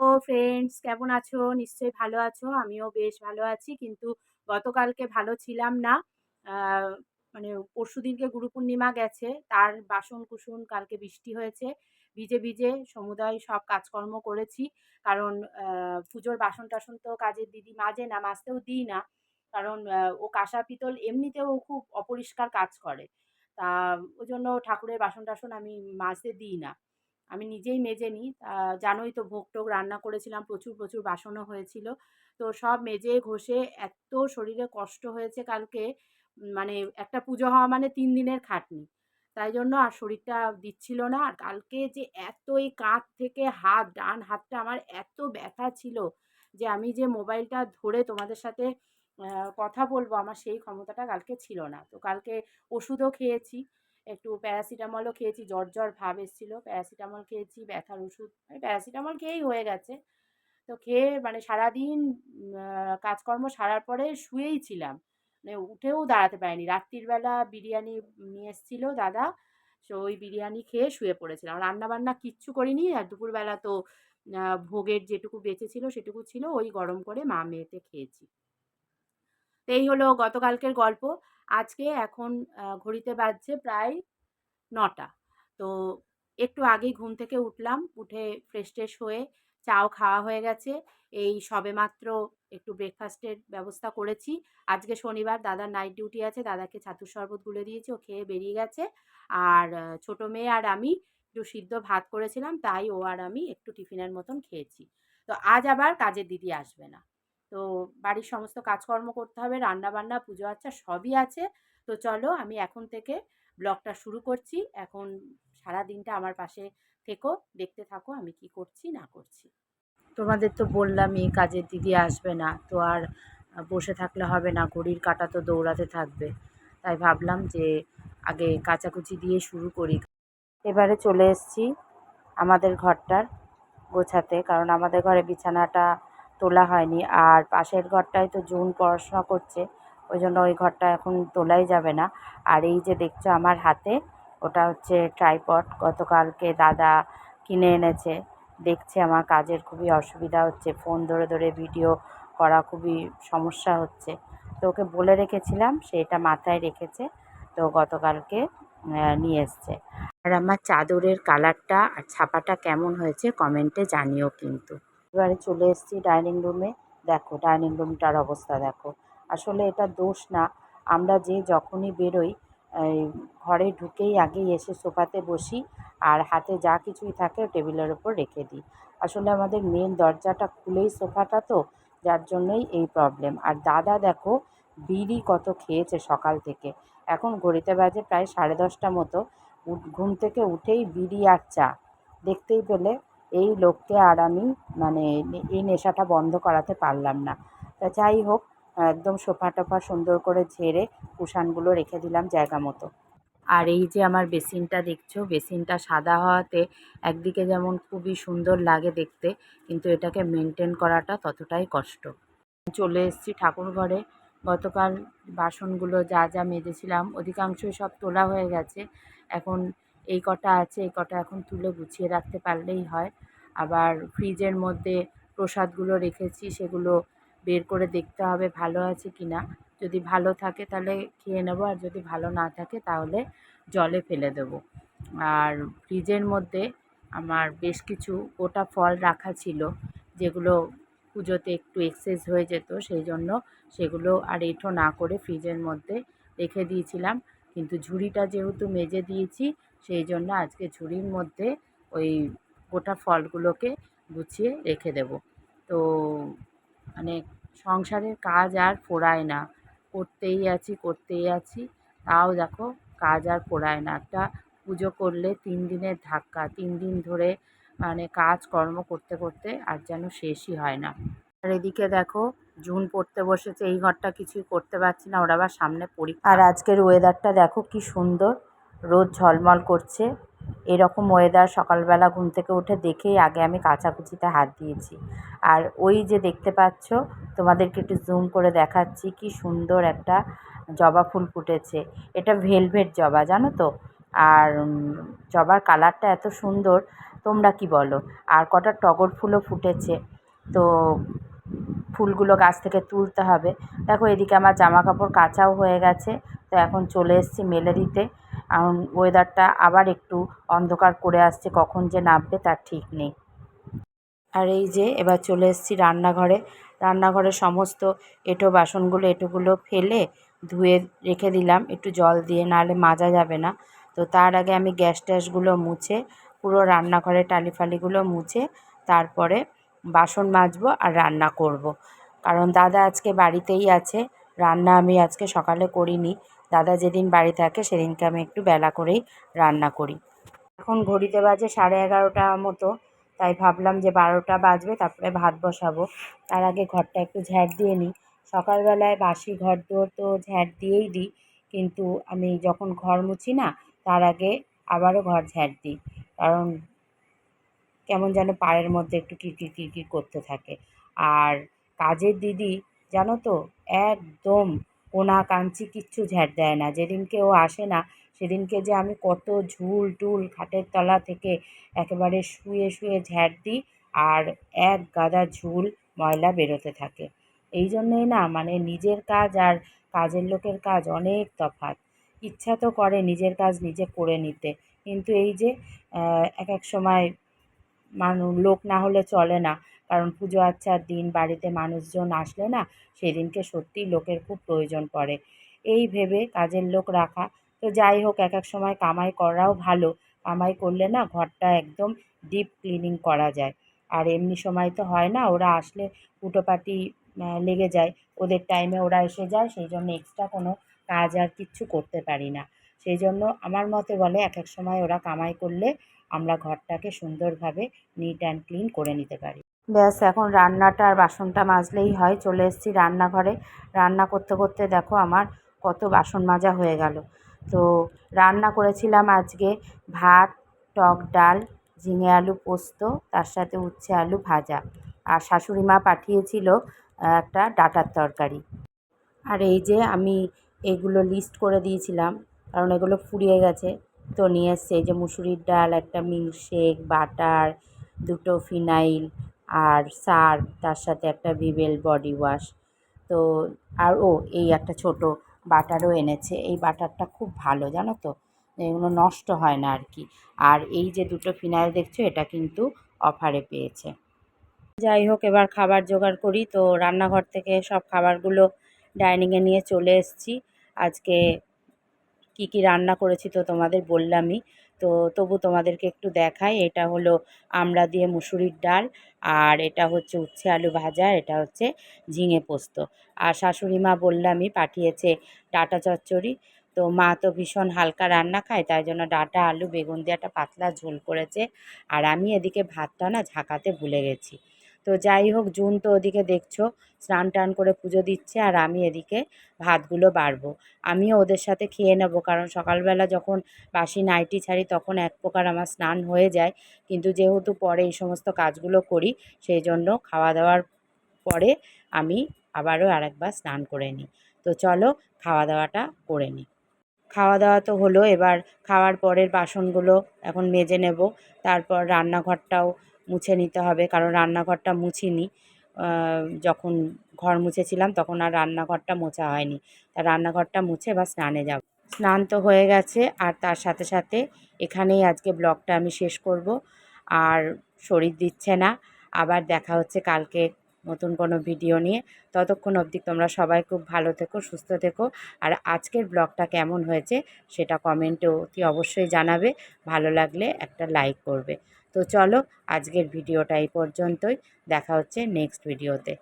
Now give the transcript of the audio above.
ও friends কেমন আছো? নিশ্চয়ই ভালো আছো। আমিও বেশ ভালো আছি। কিন্তু গতকালকে ভালো ছিলাম না। আ মানে পরশুদিনকে গুরু পূর্ণিমা গেছে। তার বাসন-কুসুন কালকে বৃষ্টি হয়েছে। ভিজে, ভিজে সমুদয় সব কাজকর্ম করেছি। কারণ পুজোর বাসন-টাসন তো কাজের দিদি মাজে না, মাজতেও দিই না। কারণ ও কাঁসা পিতল এমনিতেও খুব অপরিষ্কার কাজ করে। তা ওজন্য ঠাকুরের বাসন-টাসন আমি মাজতে দিই না। আমি নিজেই মেজে নিই। জানোই তো ভোগ-টোগ রান্না করেছিলাম, প্রচুর, প্রচুর বাসনও হয়েছিল। তো সব মেজে ঘষে এত্ত শরীরে কষ্ট হয়েছে কালকে, মানে একটা পুজো হওয়া মানে ৩ দিনের খাটনি। তাই জন্য আর শরীরটা দিচ্ছিল না। আর কালকে যে এত এই কাঁধ থেকে হাত, ডান হাতটা আমার এত ব্যথা ছিল যে আমি যে মোবাইলটা ধরে তোমাদের সাথে কথা বলবো আমার সেই ক্ষমতাটা কালকে ছিল না। তো কালকে ওষুধও খেয়েছি। একটু প্যারাসিটামলও খেয়েছি, জ্বর, জ্বর ভাব এসছিল। প্যারাসিটামল খেয়েছি, ব্যথার ওষুধ ওই প্যারাসিটামল খেয়েই হয়ে গেছে। তো খেয়ে মানে সারাদিন কাজকর্ম সারার পরে শুয়েই ছিলাম। মানে উঠেও দাঁড়াতে পারিনি। রাত্রির বেলা বিরিয়ানি নিয়ে এসেছিল দাদা। ওই বিরিয়ানি খেয়ে শুয়ে পড়েছিলাম। রান্না-বান্না কিচ্ছু করিনি। আর দুপুরবেলা তো ভোগের যেটুকু বেঁচে ছিল সেটুকু ছিল, ওই গরম করে মা-মেয়েতে খেয়েছি। তো এই হলো গতকালকের গল্প। আজকে এখন ঘড়িতে বাজছে প্রায় ৯টা। তো একটু আগেই ঘুম থেকে উঠলাম। উঠে ফ্রেশ-ট্রেশ হয়ে চাও খাওয়া হয়ে গেছে। এই সবেমাত্র একটু ব্রেকফাস্টের ব্যবস্থা করেছি। আজকে শনিবার, দাদার নাইট ডিউটি আছে। দাদাকে ছাতুর শরবত গুলে দিয়েছি। ও খেয়ে বেরিয়ে গেছে। আর ছোট মেয়ে আর আমি একটু সিদ্ধ ভাত করেছিলাম। তাই ও আর আমি একটু টিফিনের মতন খেয়েছি। তো আজ আবার কাজের দিদি আসবে না। তো বাড়ির সমস্ত কাজকর্ম করতে হবে, রান্না-বান্না, পুজো-আচ্চা সবই আছে। তো চলো আমি এখন থেকে ব্লগটা শুরু করছি। এখন সারাদিনটা আমার পাশে থেকো, দেখতে থাকো আমি কি করছি না করছি। তোমাদের তো বললামই কাজের দিদি আসবে না, তো আর বসে থাকলে হবে না, ঘড়ির কাঁটা তো দৌড়াতে থাকবে। তাই ভাবলাম যে আগে কাচাকুচি দিয়ে শুরু করি। এবারে চলে এসেছি আমাদের ঘরটার গোছাতে, কারণ আমাদের ঘরে বিছানাটা তোলা হয়নি। আর পাশের ঘরটায় তো জুন পড়াশোনা করছে, ওই জন্য ওই ঘরটা এখন তোলাই যাবে না। আর এই যে দেখছো আমার হাতে, ওটা হচ্ছে ট্রাইপড, গতকালকে দাদা কিনে এনেছে। দেখছে আমার কাজের খুবই অসুবিধা হচ্ছে, ফোন ধরে ধরে ভিডিও করা খুবই সমস্যা হচ্ছে। তো ওকে বলে রেখেছিলাম, সে এটা মাথায় রেখেছে। তো গতকালকে নিয়ে এসছে। আর আমার চাদরের কালারটা আর ছাপাটা কেমন হয়েছে কমেন্টে জানিও কিন্তু। এবারে চলে এসেছি ডাইনিং রুমে। দেখো ডাইনিং রুমটার অবস্থা দেখো। আসলে এটা দোষ না, আমরা যে যখনই বেরোই এই ঘরে ঢুকেই আগেই এসে সোফাতে বসি, আর হাতে যা কিছুই থাকে টেবিলের ওপর রেখে দিই। আসলে আমাদের মেন দরজাটা খুলেই সোফাটা, তো যার জন্যই এই প্রবলেম। আর দাদা দেখো বিড়ি কত খেয়েছে সকাল থেকে। এখন ঘড়িতে বাজে প্রায় 10:30 মতো। ঘুম থেকে উঠেই বিড়ি আর চা। দেখতেই পেলে এই লোককে আর আমি মানে এই নেশাটা বন্ধ করাতে পারলাম না। তা যাই হোক, একদম সোফা-টোফা সুন্দর করে ঝেড়ে কুশানগুলো রেখে দিলাম জায়গা মতো। আর এই যে আমার বেসিনটা দেখছো, বেসিনটা সাদা হওয়াতে একদিকে যেমন খুবই সুন্দর লাগে দেখতে, কিন্তু এটাকে মেনটেন করাটা ততটাই কষ্ট। চলে এসেছি ঠাকুর ঘরে। গতকাল বাসনগুলো যা যা মেজেছিলাম অধিকাংশই সব তোলা হয়ে গেছে। এখন এই কটা আছে, এই কটা এখন তুলে গুছিয়ে রাখতে পারলেই হয়। আবার ফ্রিজের মধ্যে প্রসাদগুলো রেখেছি, সেগুলো বের করে দেখতে হবে ভালো আছে কি না। যদি ভালো থাকে তাহলে খেয়ে নেবো, আর যদি ভালো না থাকে তাহলে জলে ফেলে দেবো। আর ফ্রিজের মধ্যে আমার বেশ কিছু গোটা ফল রাখা ছিল, যেগুলো পুজোতে একটু এক্সেস হয়ে যেত, সেই জন্য সেগুলো আর এঁঠো না করে ফ্রিজের মধ্যে রেখে দিয়েছিলাম। কিন্তু ঝুড়িটা যেহেতু মেজে দিয়েছি, সেই জন্য আজকে ঝুড়ির মধ্যে ওই গোটা ফলগুলোকে গুছিয়ে রেখে দেব। তো মানে সংসারের কাজ আর ফুরায় না, করতেই আছি করতেই আছি। তাও দেখো কাজ আর ফুরায় না। একটা পুজো করলে 3 দিনের ধাক্কা, 3 দিন ধরে মানে কাজকর্ম করতে করতে আর যেন শেষই হয় না। আর এদিকে দেখো জুন পড়তে বসেছে, এই ঘরটা কিছুই করতে পারছি না, ওর আবার সামনে পরীক্ষা। আর আজকের ওয়েদারটা দেখো কি সুন্দর, রোদ ঝলমল করছে। এরকম ওয়েদার সকালবেলা ঘুম থেকে উঠে দেখেই আগে আমি কাচাকুচিতে হাত দিয়েছি। আর ওই যে দেখতে পাচ্ছ, তোমাদেরকে একটু জুম করে দেখাচ্ছি, কি সুন্দর একটা জবা ফুল ফুটেছে। এটা ভেলভেট জবা, জানো তো। আর জবার কালারটা এত সুন্দর, তোমরা কি বলো? আর কটা টগর ফুলও ফুটেছে, তো ফুলগুলো গাছ থেকে তুলতে হবে। দেখো এদিকে আমার জামা কাপড় কাচাও হয়ে গেছে, তো এখন চলে এসেছি মেলে দিতে। ওয়েদারটা আবার একটু অন্ধকার করে আসছে, কখন যে নামবে তার ঠিক নেই। আর এই যে এবার চলে এসেছি রান্নাঘরে। রান্নাঘরের সমস্ত এঁটোগুলো ফেলে ধুয়ে রেখে দিলাম একটু জল দিয়ে, নাহলে মাজা যাবে না। তো তার আগে আমি গ্যাস ট্যাসগুলো মুছে, পুরো রান্নাঘরের টালি ফালিগুলো মুছে তারপরে বাসন মাজবো আর রান্না করব। কারণ দাদা আজকে বাড়িতেই আছে, রান্না আমি আজকে সকালে করিনি। দাদা যেদিন বাড়ি থাকে সেদিনকে আমি একটু বেলা করেই রান্না করি। এখন ঘড়িতে বাজে 11:30 মতো, তাই ভাবলাম যে 12টা বাজবে তারপরে ভাত বসাবো। তার আগে ঘরটা একটু ঝাঁট দিয়ে নিই। সকালবেলায় বাসি ঘরদোর তো ঝাঁট দিয়েই দিই, কিন্তু আমি যখন ঘর মুছি না তার আগে আবারও ঘর ঝাঁট দিই। কারণ কেমন যেন পায়ের মধ্যে একটু কিরকির কিরকির করতে থাকে। আর কাজের দিদি জানো তো, একদম কোনা কাঞ্চি কিচ্ছু ঝাঁট দেয় না। যেদিনকে ও আসে না সেদিনকে যে আমি কত ঝুল টুল খাটের তলা থেকে একেবারে শুয়ে শুয়ে ঝাঁট দিই, আর এক গাদা ঝুল ময়লা বেরোতে থাকে। এই জন্যই না, মানে নিজের কাজ আর কাজের লোকের কাজ অনেক তফাৎ। ইচ্ছা তো করে নিজের কাজ নিজে করে নিতে, কিন্তু এই যে এক এক সময় লোক না হলে চলে না। কারণ পুজো আচ্চার দিন বাড়িতে মানুষজন আসলে না, সেদিনকে সত্যিই লোকের খুব প্রয়োজন পড়ে। এই ভেবে কাজের লোক রাখা। তো যাই হোক, এক এক সময় কামাই করাও ভালো। কামাই করলে না ঘরটা একদম ডিপ ক্লিনিং করা যায়। আর এমনি সময় তো হয় না, ওরা আসলে হুটোপাটি লেগে যায়। ওদের টাইমে ওরা এসে যায়, সেই জন্য এক্সট্রা কোনো কাজ আর কিচ্ছু করতে পারি না। সেই জন্য আমার মতে বলে এক এক সময় ওরা কামাই করলে আমরা ঘরটাকে সুন্দরভাবে নিট অ্যান্ড ক্লিন করে নিতে পারি। ব্যাস, এখন রান্নাটা আর বাসনটা মাজলেই হয়। চলে এসেছি রান্নাঘরে। রান্না করতে করতে দেখো আমার কত বাসন মাজা হয়ে গেল। তো রান্না করেছিলাম আজকে ভাত, টক ডাল, ঝিঙে আলু পোস্ত, তার সাথে উচ্ছে আলু ভাজা। আর শাশুড়ি মা পাঠিয়েছিল একটা ডাঁটার তরকারি। আর এই যে আমি এগুলো লিস্ট করে দিয়েছিলাম, কারণ এগুলো ফুরিয়ে গেছে। তো নিয়ে এসছে এই যে মুসুরির ডাল, একটা মিল্কশেক, বাটার, দুটো ফিনাইল আর সার্ফ, তার সাথে একটা ভিভেল বডি ওয়াশ। তো আর এই একটা ছোট বাটারও এনেছে। এই বাটারটা খুব ভালো জানো তো, এগুলো নষ্ট হয় না আর কি। আর এই যে দুটো ফিনাইল দেখছো, এটা কিন্তু অফারে পেয়েছে। যাই হোক, এবার খাবার জোগাড় করি। তো রান্নাঘর থেকে সব খাবারগুলো ডাইনিংয়ে নিয়ে চলে এসেছি। আজকে কি কি রান্না করেছি তো তোমাদের বললামই। তো তবু তোমাদেরকে একটু দেখাই। এটা হলো আমড়া দিয়ে মুসুরির ডাল, আর এটা হচ্ছে উচ্ছে আলু ভাজা, এটা হচ্ছে ঝিঙে পোস্ত। আর শাশুড়ি মা বললামই পাঠিয়েছে ডাঁটা চচ্চড়ি। তো মা তো ভীষণ হালকা রান্না খায়, তাই জন্য ডাঁটা আলু বেগুন দিয়ে একটা পাতলা ঝোল করেছে। আর আমি এদিকে ভাতটা না ঝাঁকাতে ভুলে গেছি। তো যাই হোক, জুন তো ওদিকে দেখছো স্নান টান করে পুজো দিচ্ছে, আর আমি এদিকে ভাতগুলো বাড়বো। আমিও ওদের সাথে খেয়ে নেব, কারণ সকালবেলা যখন বাসি নাইটি ছাড়ি তখন এক প্রকার আমার স্নান হয়ে যায়। কিন্তু যেহেতু পরে এই সমস্ত কাজগুলো করি, সেই জন্য খাওয়া দাওয়ার পরে আমি আবারও আরেকবার স্নান করে নিই। তো চলো খাওয়া দাওয়াটা করে নিই। খাওয়া দাওয়া তো হলো, এবার খাওয়ার পরের বাসনগুলো এখন মেজে নেব। তারপর রান্নাঘরটাও মুছে নিতে হবে, কারণ রান্নাঘরটা মুছিনি। যখন ঘর মুছেছিলাম তখন আর রান্নাঘরটা মোছা হয়নি। তা রান্নাঘরটা মুছে এবার স্নানে যাব। স্নান তো হয়ে গেছে, আর তার সাথে সাথে এখানেই আজকে ব্লগটা আমি শেষ করব। আর শরীর দিচ্ছে না। আবার দেখা হচ্ছে কালকে নতুন কোনো ভিডিও নিয়ে। ততক্ষণ অবধি তোমরা সবাই খুব ভালো থেকো, সুস্থ থেকো। আর আজকের ব্লগটা কেমন হয়েছে সেটা কমেন্টে অতি অবশ্যই জানাবে। ভালো লাগলে একটা লাইক করবে। তো চলো আজকের ভিডিওটা এই পর্যন্তই। দেখা হচ্ছে নেক্সট ভিডিওতে।